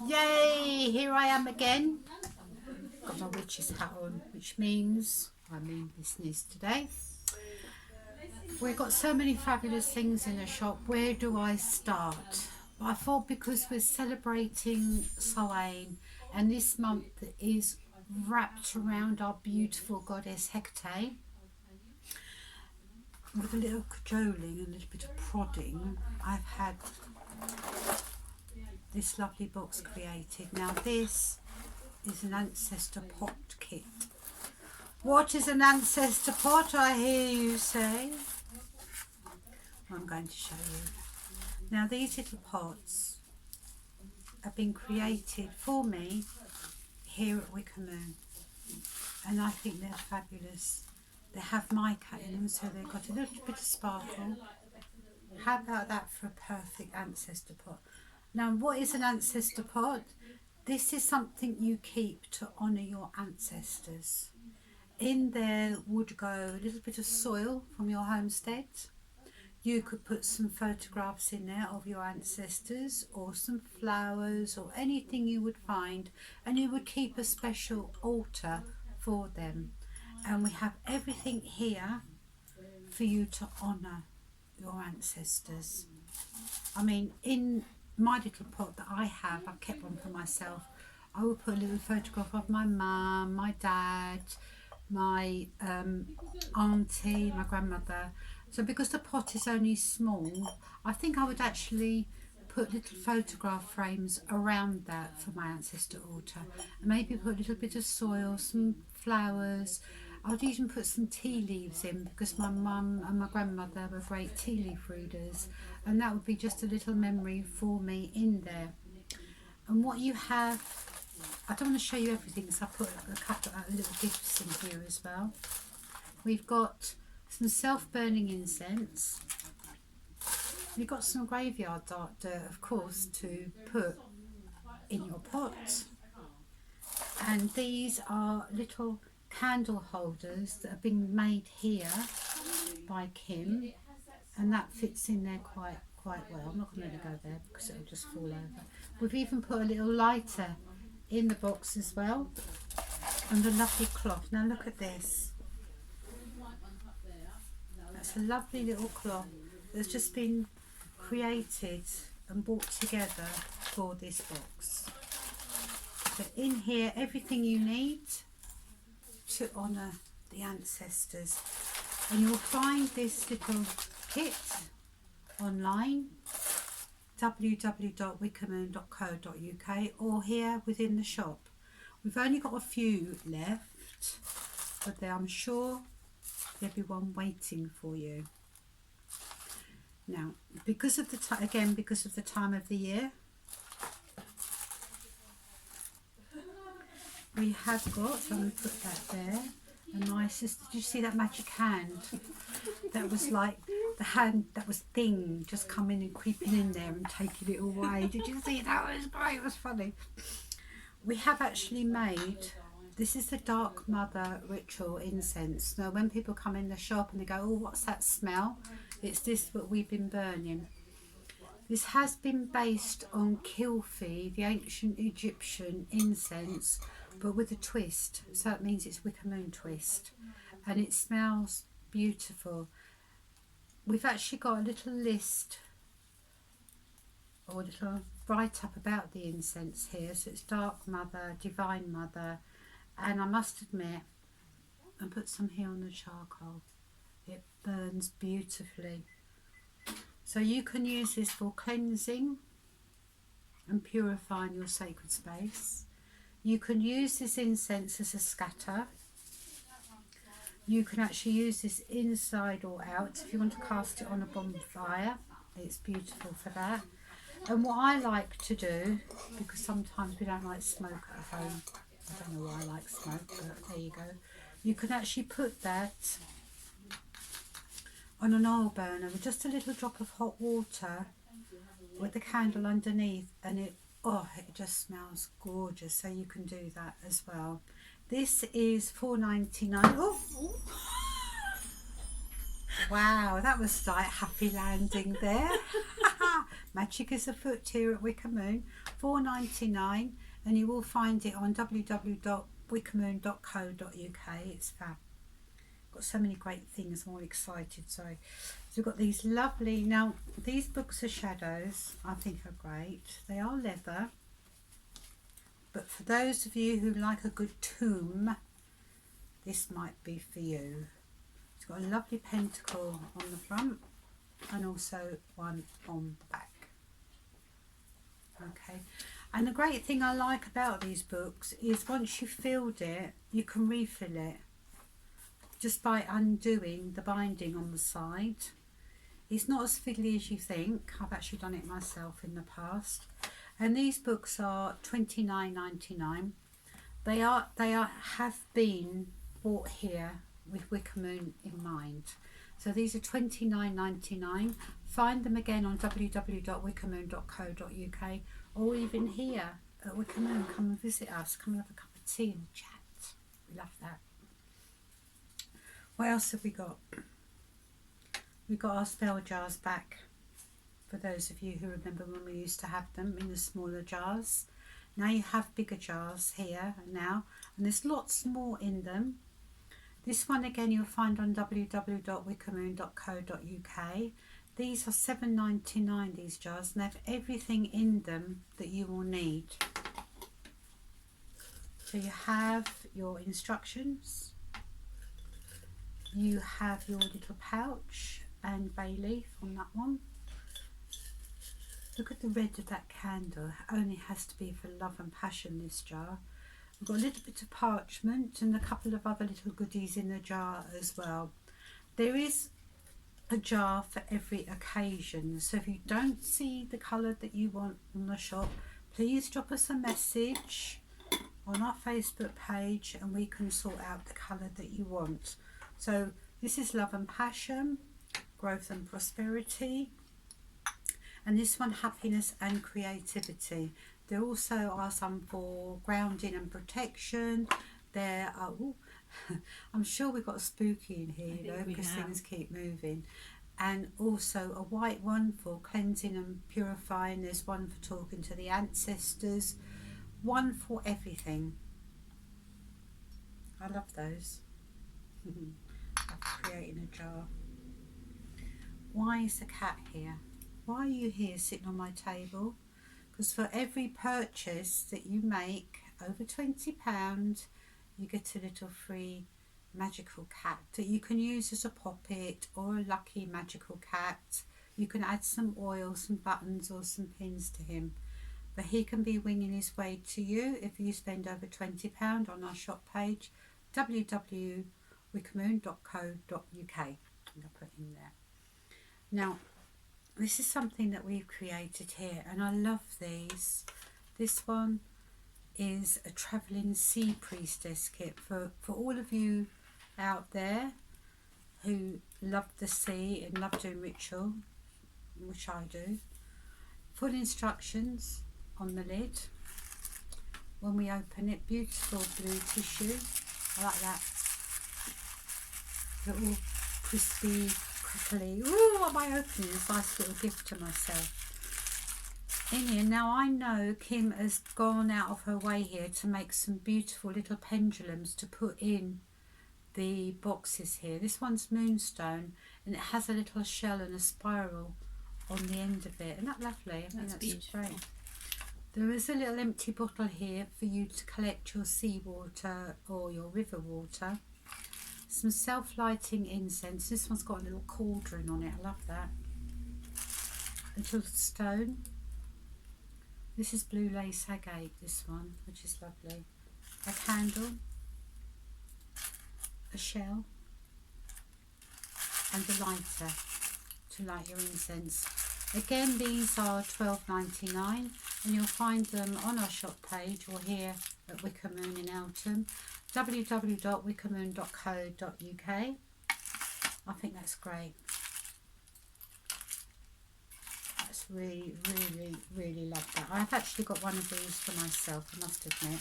Yay! Here I am again. Got my witch's hat on, which means I'm in business today. We've got so many fabulous things in the shop. Where do I start? I thought because we're celebrating Samhain and this month is wrapped around our beautiful goddess Hecate, with a little cajoling and a little bit of prodding, I've had this lovely box created. Now this is an ancestor pot kit. What is an ancestor pot, I hear you say? I'm going to show you. Now these little pots have been created for me here at Wicca, and I think they're fabulous. They have mica in them, so they've got a little bit of sparkle. How about that for a perfect ancestor pot? Now, what is an ancestor pot? This is something you keep to honour your ancestors. In there would go a little bit of soil from your homestead. You could put some photographs in there of your ancestors, or some flowers, or anything you would find, and you would keep a special altar for them. And we have everything here for you to honour your ancestors. I mean, in my little pot that I have, I've kept one for myself. I will put a little photograph of my mum, my dad, my auntie, my grandmother. So because the pot is only small, I think I would actually put little photograph frames around that for my ancestor altar, and maybe put a little bit of soil, some flowers. I'd even put some tea leaves in, because my mum and my grandmother were great tea leaf readers, and that would be just a little memory for me in there. And what you have, I don't want to show you everything, so I put a couple of little gifts in here as well. We've got some self-burning incense. We've got some graveyard dirt, of course, to put in your pot. And these are little candle holders that have been made here by Kim, and that fits in there quite well. I'm not going to go there because it'll just fall over. We've even put a little lighter in the box as well, and a lovely cloth. Now look at this. That's a lovely little cloth that's just been created and brought together for this box. But in here, everything you need to honour the ancestors. And you'll find this little kit online, www.wiccamoon.co.uk, or here within the shop. We've only got a few left, but I'm sure there'll be one waiting for you. Now, because of the because of the time of the year, we have got, so I'm going to put that there, a nicest, did you see that magic hand? That was like the hand that was thing, just coming and creeping in there and taking it away. Did you see that? Was great, it was funny. We have actually made, this is the Dark Mother ritual incense. Now when people come in the shop and they go, oh, what's that smell? It's this what we've been burning. This has been based on Kilfi, the ancient Egyptian incense, but with a twist. So that means it's Wicca Moon twist. And it smells beautiful. We've actually got a little list, or a little write-up about the incense here. So it's Dark Mother, Divine Mother, and I must admit, I put some here on the charcoal. It burns beautifully. So you can use this for cleansing and purifying your sacred space. You can use this incense as a scatter. You can actually use this inside or out. If you want to cast it on a bonfire, it's beautiful for that. And what I like to do, because sometimes we don't like smoke at home, I don't know why I like smoke, but there you go. You can actually put that on an oil burner with just a little drop of hot water with the candle underneath, and it just smells gorgeous. So you can do that as well. This is $4.99. Oh, wow, that was like happy landing there. Magic is afoot here at Wicca Moon, $4.99, and you will find it on www.wiccamoon.co.uk. It's fab. Got so many great things. I'm all excited. So we've got these lovely, now these books of shadows I think are great. They are leather, but for those of you who like a good tome, this might be for you. It's got a lovely pentacle on the front and also one on the back. Okay, and the great thing I like about these books is once you've filled it, you can refill it just by undoing the binding on the side. It's not as fiddly as you think. I've actually done it myself in the past. And these books are $29.99. They have been bought here with Wicca Moon in mind. So these are $29.99. Find them again on www.wiccamoon.co.uk, or even here at Wicca Moon. Come and visit us. Come and have a cup of tea and chat. We love that. What else have we got? We've got our spell jars back. For those of you who remember when we used to have them in the smaller jars. Now you have bigger jars here now, and there's lots more in them. This one again you'll find on www.wiccamoon.co.uk. These are $7.99, these jars, and they have everything in them that you will need. So you have your instructions, you have your little pouch and bay leaf on that one. Look at the red of that candle. It only has to be for love and passion, this jar. We've got a little bit of parchment and a couple of other little goodies in the jar as well. There is a jar for every occasion, so if you don't see the colour that you want on the shop, please drop us a message on our Facebook page and we can sort out the colour that you want. So this is Love and Passion, Growth and Prosperity, and this one Happiness and Creativity. There also are some for grounding and protection. There are, ooh, I'm sure we've got a spooky in here, you know, because things keep moving. And also a white one for cleansing and purifying. There's one for talking to the ancestors. One for everything. I love those. I'm creating a jar. Why is the cat here? Why are you here sitting on my table? Because for every purchase that you make over £20, you get a little free magical cat that you can use as a poppet or a lucky magical cat. You can add some oil, some buttons or some pins to him. But he can be winging his way to you if you spend over £20 on our shop page, www.wiccamoon.co.uk. I'm going to put in there. Now, this is something that we've created here, and I love these. This one is a travelling sea priestess kit for all of you out there who love the sea and love doing ritual, which I do. Full instructions on the lid. When we open it, beautiful blue tissue. I like that. Little crispy, crackly. Ooh, what am I opening? This nice little gift to myself. In here, now I know Kim has gone out of her way here to make some beautiful little pendulums to put in the boxes here. This one's moonstone and it has a little shell and a spiral on the end of it. Isn't that lovely? I think that's great. There is a little empty bottle here for you to collect your seawater or your river water. Some self-lighting incense. This one's got a little cauldron on it. I love that. A little stone. This is blue lace agate, this one, which is lovely. A candle. A shell. And a lighter to light your incense. Again, these are $12.99 and you'll find them on our shop page or here at Wicca Moon in Eltham, www.wiccamoon.co.uk. I think that's great. That's really, really, really love that. I've actually got one of these for myself, I must admit.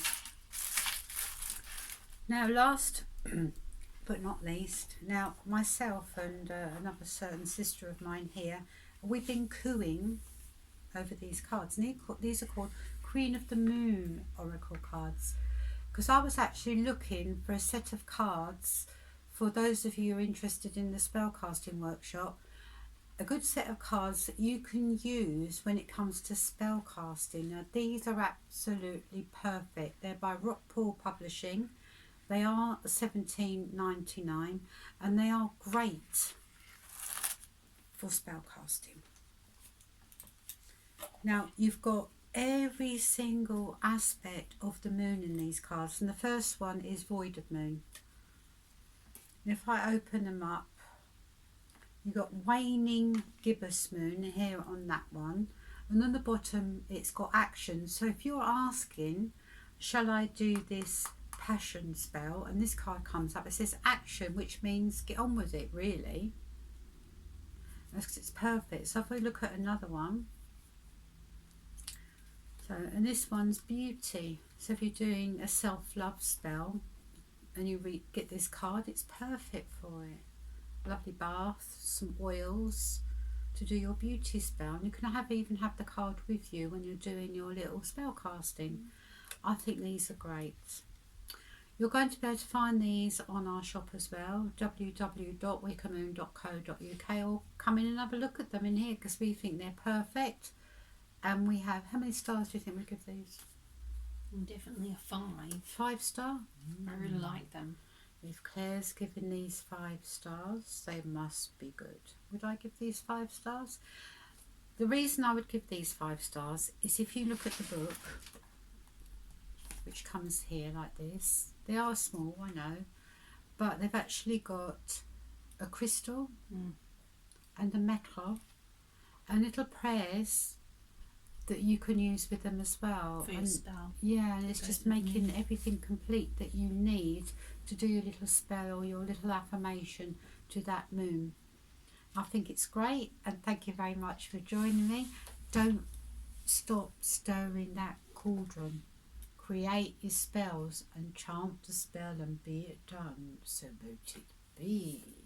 Now, last but not least, now myself and another certain sister of mine here, we've been cooing over these cards. And these are called Queen of the Moon Oracle cards. Because I was actually looking for a set of cards for those of you who are interested in the spellcasting workshop. A good set of cards that you can use when it comes to spellcasting. Now these are absolutely perfect. They're by Rockpool Publishing. They are $17.99 and they are great for spellcasting. Now you've got every single aspect of the moon in these cards, and the first one is Void of Moon. And if I open them up, you've got Waning Gibbous Moon here on that one, and on the bottom it's got action. So if you're asking, shall I do this passion spell, and this card comes up, it says action, which means get on with it, really. It's perfect. So if we look at another one, so, and this one's beauty. So if you're doing a self-love spell and you get this card, it's perfect for it. Lovely bath, some oils to do your beauty spell, and you can even have the card with you when you're doing your little spell casting. I think these are great. You're going to be able to find these on our shop as well, www.wiccamoon.co.uk, or come in and have a look at them in here because we think they're perfect. And we have, how many stars do you think we give these? Definitely a 5. 5 star? I really like them. If Claire's given these 5 stars, they must be good. Would I give these 5 stars? The reason I would give these 5 stars is if you look at the book, which comes here like this, they are small, I know, but they've actually got a crystal and a metal and little prayers that you can use with them as well. For your spell. Yeah, and it's just making everything complete that you need to do your little spell or your little affirmation to that moon. I think it's great, and thank you very much for joining me. Don't stop stirring that cauldron. Create your spells and chant the spell and be it done. So mote it be.